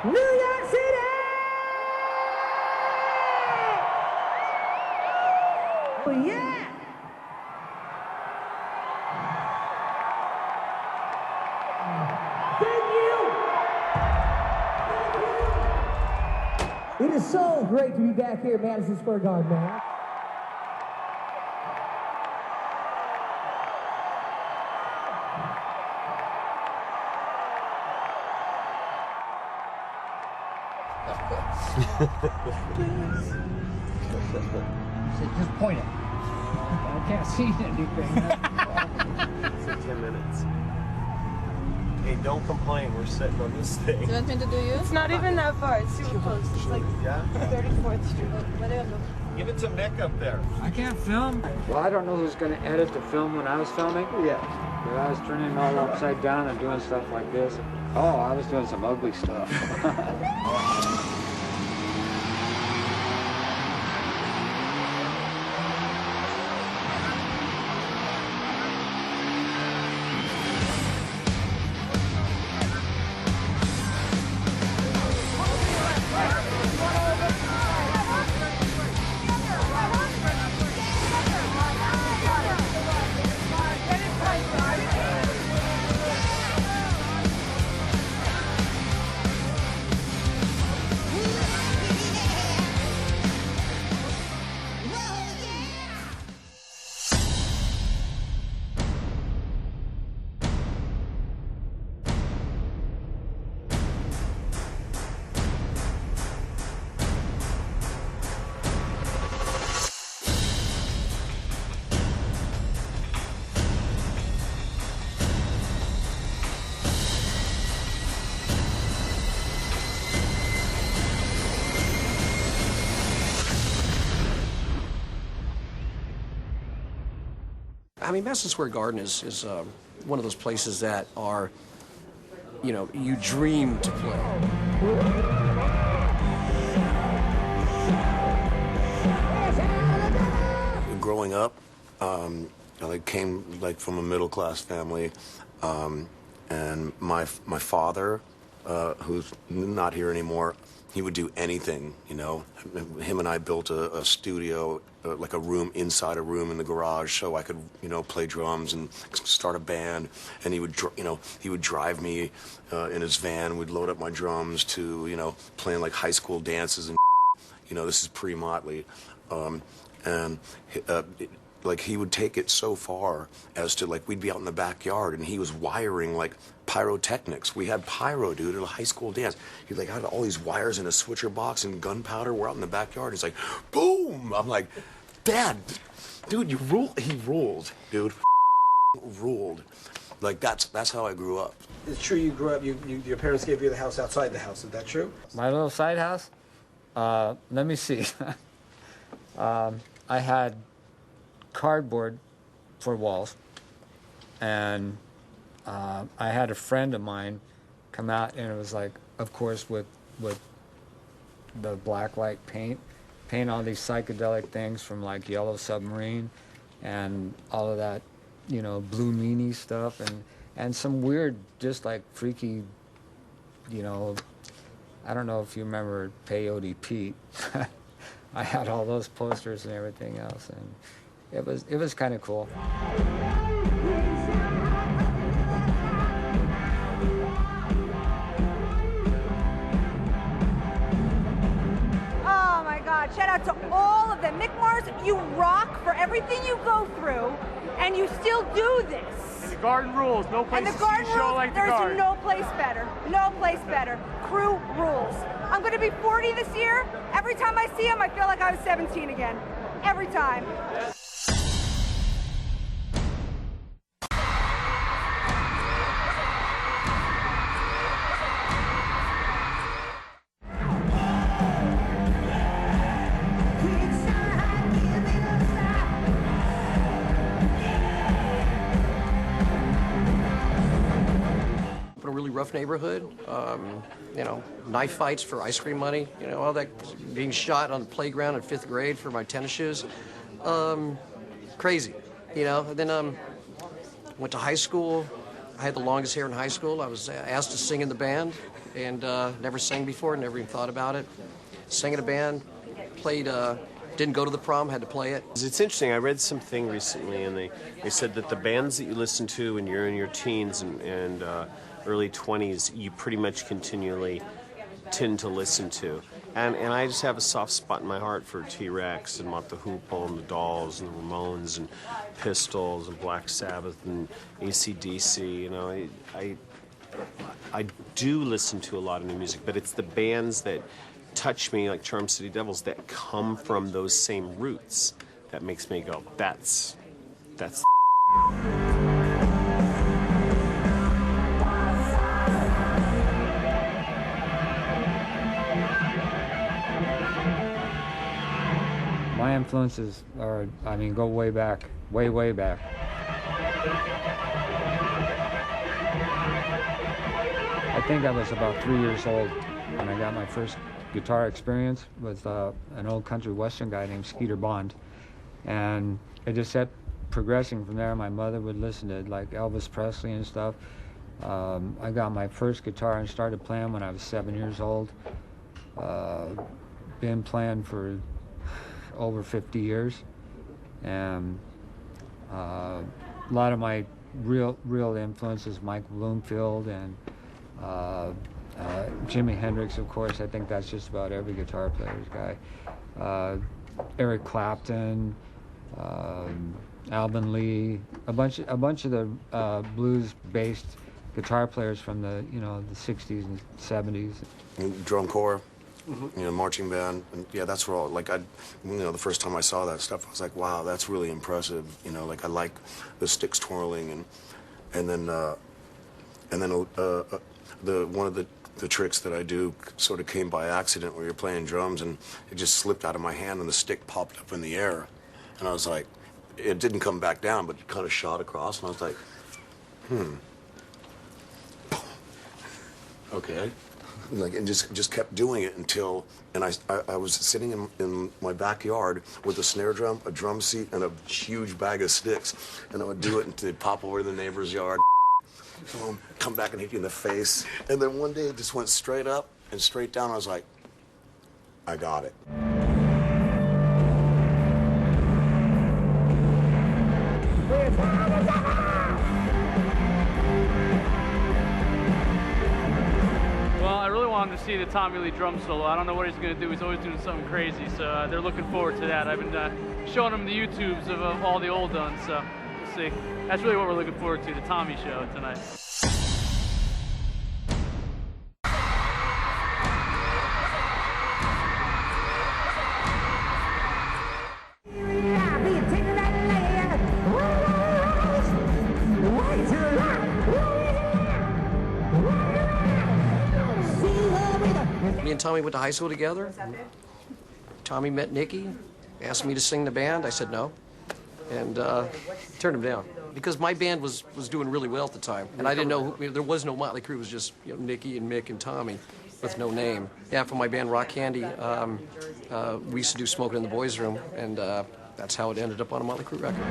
New York City! Oh, yeah! Thank you! It is so great to be back here at Madison Square Garden, man. Just point it. I can't see anything. It's 10 minutes. Hey, don't complain. We're sitting on this thing. Do you want me to do you? It's not even that far. It's super close. It's like 34th Street. Whatever. Give it to Mick up there. I can't film. Well, I don't know who's going to edit the film when I was filming. Yeah. But I was turning it all upside down and doing stuff like this. Oh, I was doing some ugly stuff. I mean, Madison Square Garden is one of those places that are, you know, you dream to play. Growing up, I came from a middle-class family, and my father, who's not here anymore, he would do anything, you know. Him and I built a studio, like a room inside a room in the garage, so I could, you know, play drums and start a band. And he would, he would drive me in his van. We'd load up my drums to, you know, playing like high school dances and, you know, this is pre-Mötley, and like he would take it so far as to like we'd be out in the backyard and he was wiring like pyrotechnics. We had pyro, dude, at a high school dance. He like had all these wires in a switcher box and gunpowder. We're out in the backyard. He's like, boom! I'm like, Dad, dude, you rule. He ruled, dude. Ruled. Like that's how I grew up. It's true you grew up, your parents gave you the house outside the house. Is that true? My little side house? Let me see. I had cardboard for walls, and I had a friend of mine come out, and it was like, of course, with the black light paint all these psychedelic things from like Yellow Submarine and all of that, you know, Blue Meanie stuff, and some weird, just like freaky, you know, I don't know if you remember Peyote Pete. I had all those posters and everything else, and it was kind of cool. Oh my God, shout out to all of them. Mick Mars, you rock for everything you go through, and you still do this. And the garden rules. No place And the garden to show rules, like the there's garden. no place better. No place better. Crüe rules. I'm going to be 40 this year. Every time I see him, I feel like I was 17 again. Every time. In a really rough neighborhood, you know, knife fights for ice cream money, you know, all that, being shot on the playground in 5th grade for my tennis shoes. Crazy, you know. And then went to high school. I had the longest hair in high school. I was asked to sing in the band, and never sang before, never even thought about it. Sang in a band, played, didn't go to the prom, had to play it. It's interesting. I read something recently, and they said that the bands that you listen to when you're in your teens and early 20s, you pretty much continually tend to listen to. And I just have a soft spot in my heart for T-Rex and Mott the Hoople and the Dolls and the Ramones and Pistols and Black Sabbath and AC/DC. You know, I do listen to a lot of new music, but it's the bands that touch me, like Charm City Devils, that come from those same roots that makes me go, that's My influences are, I mean, go way back, way back. I think I was about 3 years old when I got my first guitar experience with an old country western guy named Skeeter Bond. And it just kept progressing from there. My mother would listen to like Elvis Presley and stuff. I got my first guitar and started playing when I was 7 years old. Been playing for over 50 years, and a lot of my real influences, Mike Bloomfield and Jimi Hendrix, of course. I think that's just about every guitar player's guy. Eric Clapton, Alvin Lee, a bunch of the blues-based guitar players from the the 60s and 70s. Drum corps. You know, marching band, and yeah, that's where all, like, the first time I saw that stuff, I was like, wow, that's really impressive. You know, like, I like the sticks twirling, and then one of the tricks that I do sort of came by accident, where you're playing drums and it just slipped out of my hand and the stick popped up in the air, and I was like, it didn't come back down, but it kind of shot across, and I was like, okay. Like, and just kept doing it until, and I was sitting in my backyard with a snare drum, a drum seat, and a huge bag of sticks, and I would do it until they'd pop over to the neighbor's yard, boom, come back and hit you in the face, and then one day it just went straight up and straight down. I was like, I got it. To see the Tommy Lee drum solo. I don't know what he's going to do. He's always doing something crazy, so they're looking forward to that. I've been showing them the YouTubes of all the old ones, so we'll see. That's really what we're looking forward to, the Tommy show tonight. Me and Tommy went to high school together. Tommy met Nikki, asked me to sing the band. I said no, and turned him down because my band was doing really well at the time, and I didn't know there was no Mötley Crüe. It was just Nikki and Mick and Tommy with no name. Yeah, for my band Rock Candy, we used to do Smoking in the Boys' Room, and that's how it ended up on a Mötley Crüe record.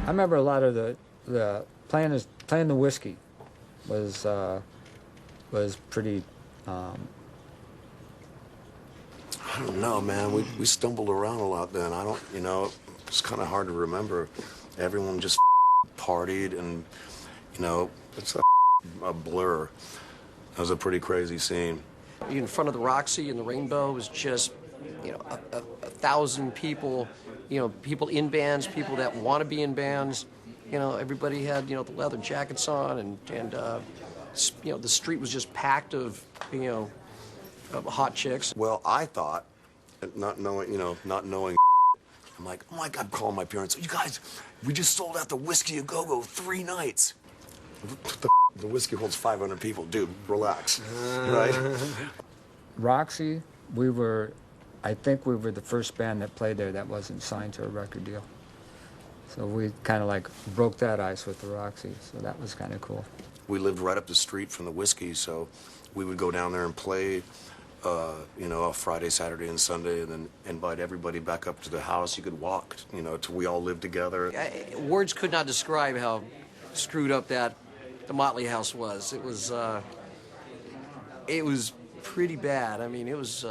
I remember a lot of the playing the whiskey was pretty. I don't know, man. We stumbled around a lot then. I don't, it's kind of hard to remember. Everyone just partied, and it's a blur. That was a pretty crazy scene. In front of the Roxy and the Rainbow was just, a thousand people. People in bands, people that want to be in bands. Everybody had, the leather jackets on, and the street was just packed of, hot chicks. Well, I thought, not knowing, I'm like, oh my God, I'm calling my parents. You guys, we just sold out the Whiskey A Go-Go 3 nights. The whiskey holds 500 people. Dude, relax, right? Roxy, I think we were the first band that played there that wasn't signed to a record deal. So we kind of like broke that ice with the Roxy, so that was kind of cool. We lived right up the street from the Whiskey, so we would go down there and play you know, a Friday, Saturday, and Sunday, and then invite everybody back up to the house. You could walk, you know, till we all lived together. Words could not describe how screwed up that the Mötley house was. It was pretty bad. I mean, it was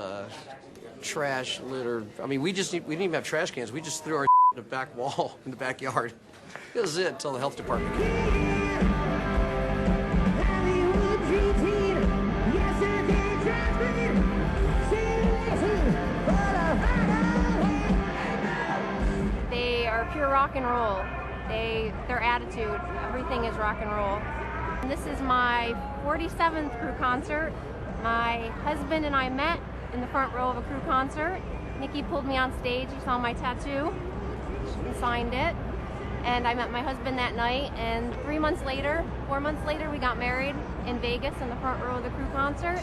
trash, litter. I mean, we didn't even have trash cans. We just threw our in the back wall in the backyard. That was it until the health department came. They are pure rock and roll. Their attitude, everything is rock and roll. And this is my 47th Crüe concert. My husband and I met in the front row of a Crüe concert. Nikki pulled me on stage. He saw my tattoo and signed it. And I met my husband that night. And 4 months later, we got married in Vegas in the front row of the Crüe concert.